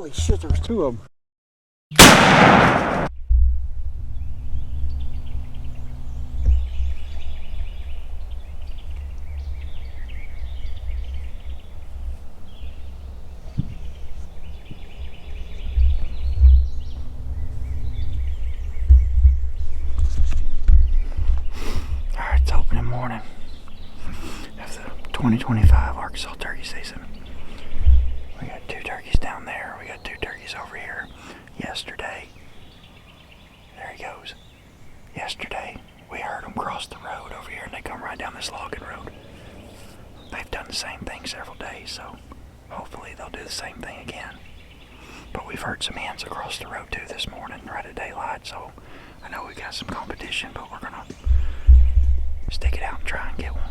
Holy shit, there's two of them. Alright, it's opening morning of the 2025 Arkansas turkey season. We got two turkeys down there. We got two turkeys over here. Yesterday, there he goes. Yesterday, we heard them cross the road over here and they come right down this logging road. They've done the same thing several days, so hopefully they'll do the same thing again. But we've heard some hens across the road too this morning, right at daylight, so I know we got some competition, but we're gonna stick it out and try and get one.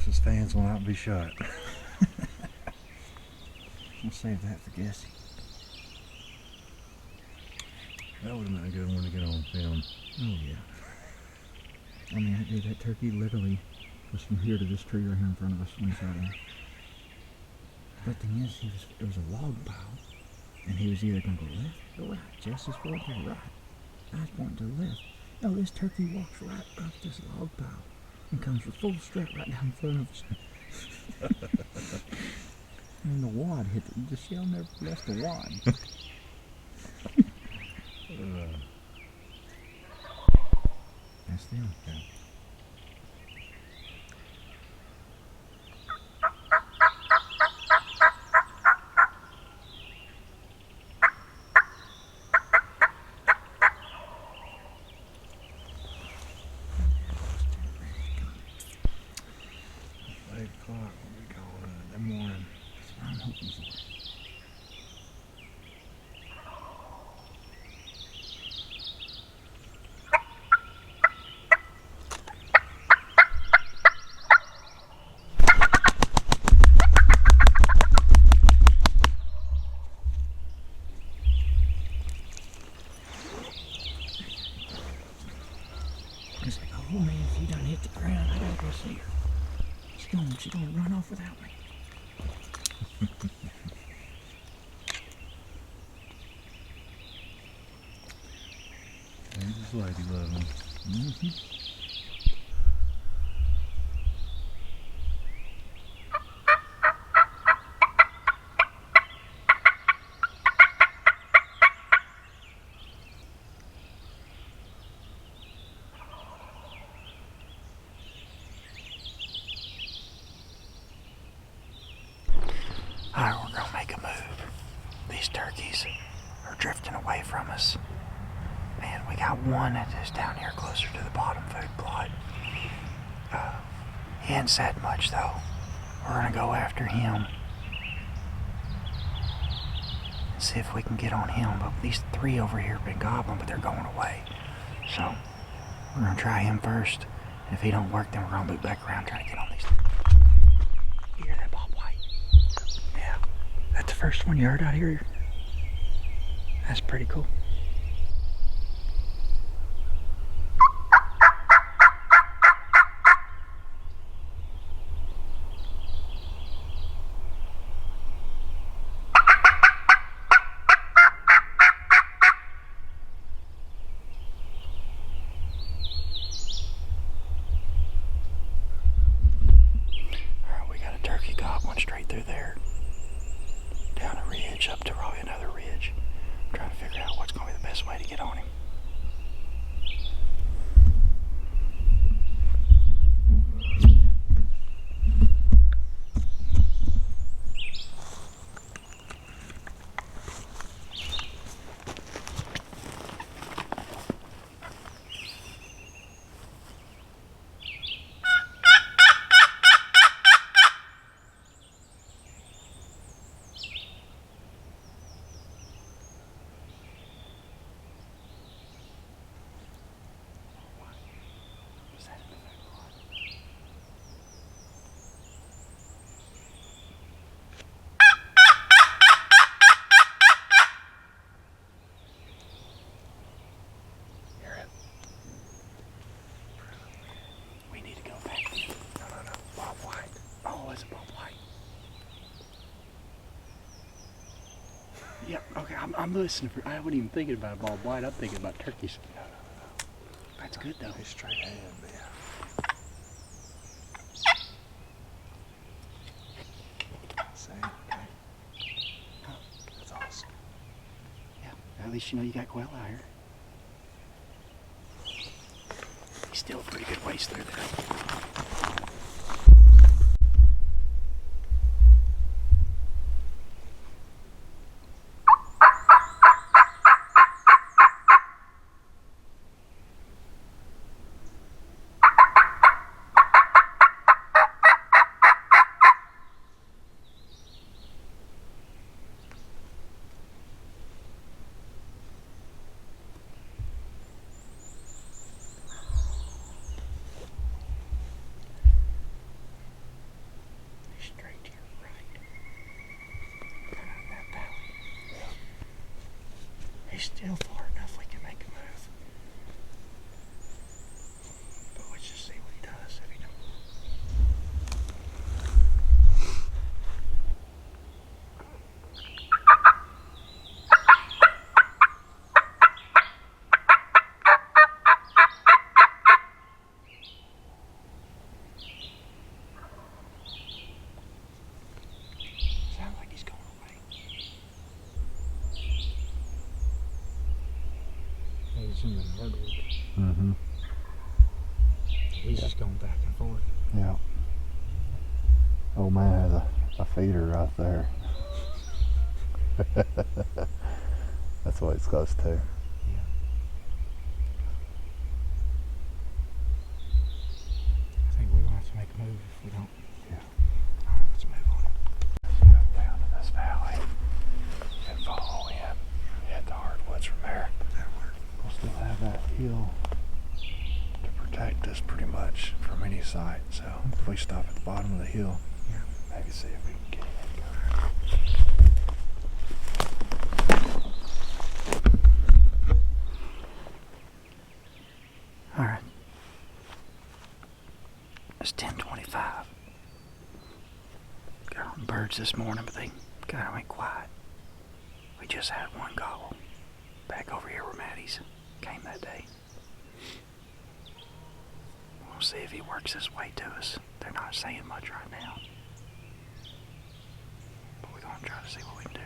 His fans will not be shot. We'll save that for Jesse. That would have been a good one to get on film. Oh yeah. I mean, dude, that turkey literally was from here to this tree right here in front of us when we shot him. The thing is, it was a log pile, and he was either going to go left or right. Jess is pointing to the right. I was pointing to the left. No, this turkey walks right up this log pile and comes with full strut right down in front of us. And the wad hit the shell never left the wad. That's them. Yeah. It's like, oh man, if you done hit the ground, I gotta go see her. She's gonna run off without me. There's this lady loving. Alright, we're gonna make a move. These turkeys are drifting away from us. Man, we got one that is down here closer to the bottom food plot. He hadn't said much though. We're gonna go after him and see if we can get on him. But these three over here have been gobbling, but they're going away. So we're gonna try him first. If he don't work, then we're gonna loop back around and try to get on these. You hear that, Bob White? Yeah, that's the first one you heard out here. That's pretty cool. Gobbling straight through there, down a ridge, up to probably another ridge. I'm trying to figure out what's going to be the best way to get on him. Yep, okay, I'm listening for. I wasn't even thinking about a bald white. I'm thinking about turkeys. That's good though. He's straight ahead, man. See? Okay. That's awesome. Yeah, at least you know you got quail out here. He's still a pretty good ways through there. Straight to your right. Kind of in that valley. He's still far enough we can make a move. But let's just see what he does if he don't. Sounds like he's going away. He's in the hardwood. Mm-hmm. He's just going back and forth. Yeah. Old man has a feeder right there. That's what it's close to. Yeah. I think we're gonna have to make a move if we don't. Yeah. Alright, let's move on. Let's go down to this valley and follow in. Hit the hardwoods from there. We'll still have that hill to protect us pretty much from any sight. So if we stop at the bottom of the hill, Yeah. maybe see if we can get in. Alright. It's 10:25. Got on birds this morning, but they kind of went quiet. We just had one gobble. Back over here where Maddie's came that day. We'll see if he works his way to us. They're not saying much right now. But we're gonna try to see what we can do.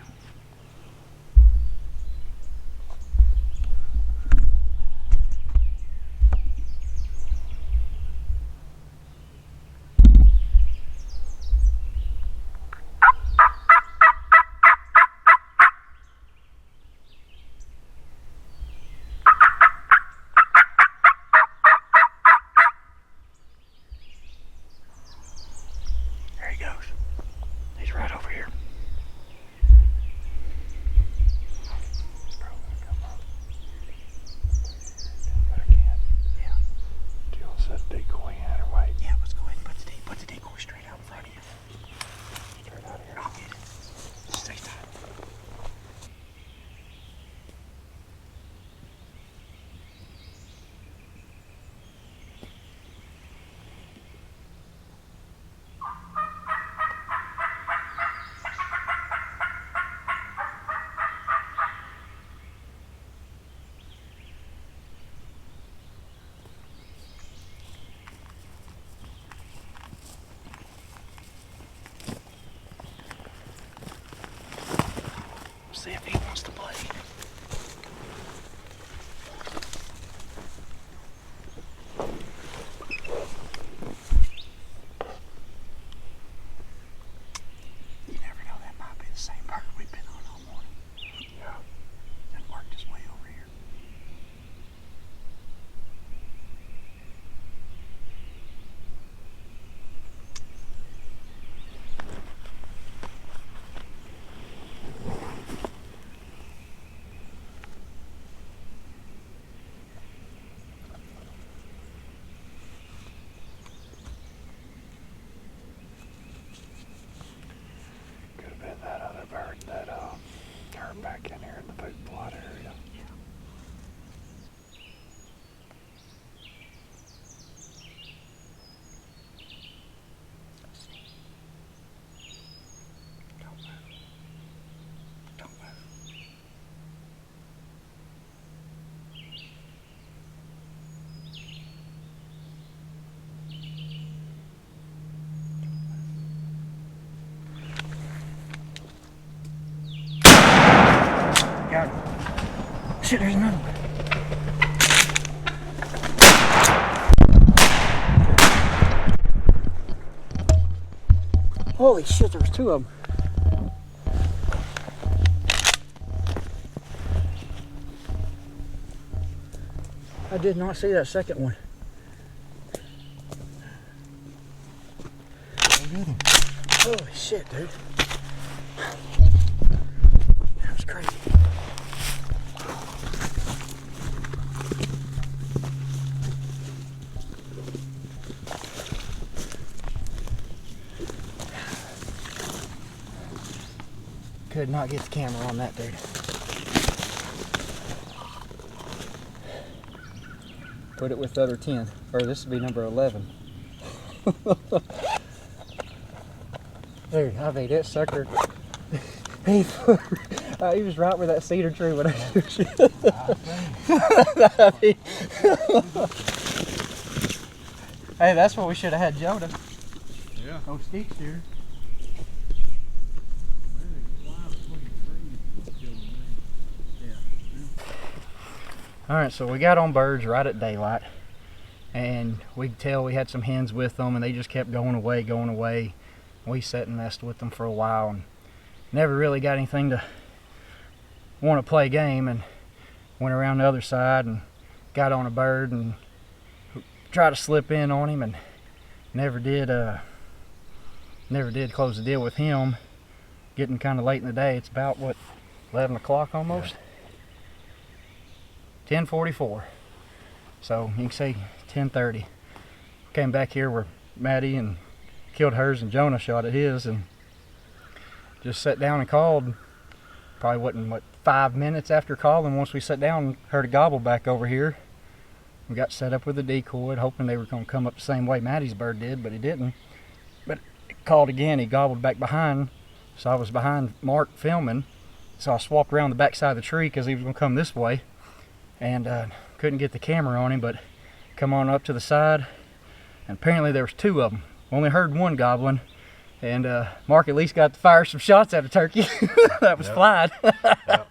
There he goes. He's right over here. Back in. Yeah. Do you want to set a decoy in or wait? Yeah, let's go ahead and put the decoy straight out in front of you. Straight out here. I'll get it. Stay tight. See if he wants to play. You never know, that might be the same bird we've been on all morning. Yeah. And worked his way over here. Could have been that other bird that turned back in here in the food plot area. Yeah. Don't move. Don't move. shit, there's another one. Holy shit, there was two of them. I did not see that second one. Holy shit, dude. That was crazy. Could not get the camera on that, dude. Put it with the other 10, or this would be number 11. Dude, I made that sucker. He was right where that cedar tree when I Hey, that's what we should have had Jonah. Yeah. Oh, Steve's here. Alright, so we got on birds right at daylight, and we could tell we had some hens with them, and they just kept going away, going away. We sat and messed with them for a while and never really got anything to want to play game, and went around the other side and got on a bird and tried to slip in on him, and never did close the deal with him. Getting kind of late in the day. It's about, what, 11 o'clock almost? 10:44. So you can say 10:30. Came back here where Maddie and killed hers and Jonah shot at his, and just sat down and called. Probably wasn't, what, 5 minutes after calling, once we sat down, heard a gobble back over here. We got set up with a decoy, hoping they were going to come up the same way Maddie's bird did, but he didn't. But it called again, he gobbled back behind, so I was behind Mark filming, so I swapped around the back side of the tree because he was going to come this way, and couldn't get the camera on him, but come on up to the side, and apparently there was two of them. Only heard one gobbling, and Mark at least got to fire some shots at a turkey. That was flying. Yep.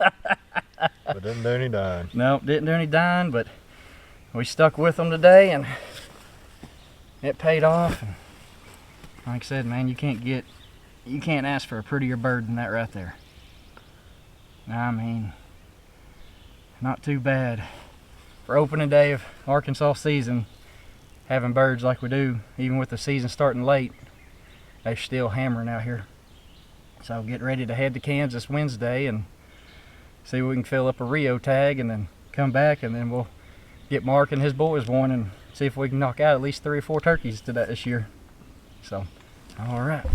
But didn't do any dying. No, didn't do any dying, but we stuck with them today, and it paid off. And like I said, man, you can't ask for a prettier bird than that right there. I mean, not too bad for opening day of Arkansas season. Having birds like we do, even with the season starting late, they're still hammering out here. So get ready to head to Kansas Wednesday and see if we can fill up a Rio tag, and then come back, and then we'll get Mark and his boys one and see if we can knock out at least 3 or 4 turkeys this year. So, all right.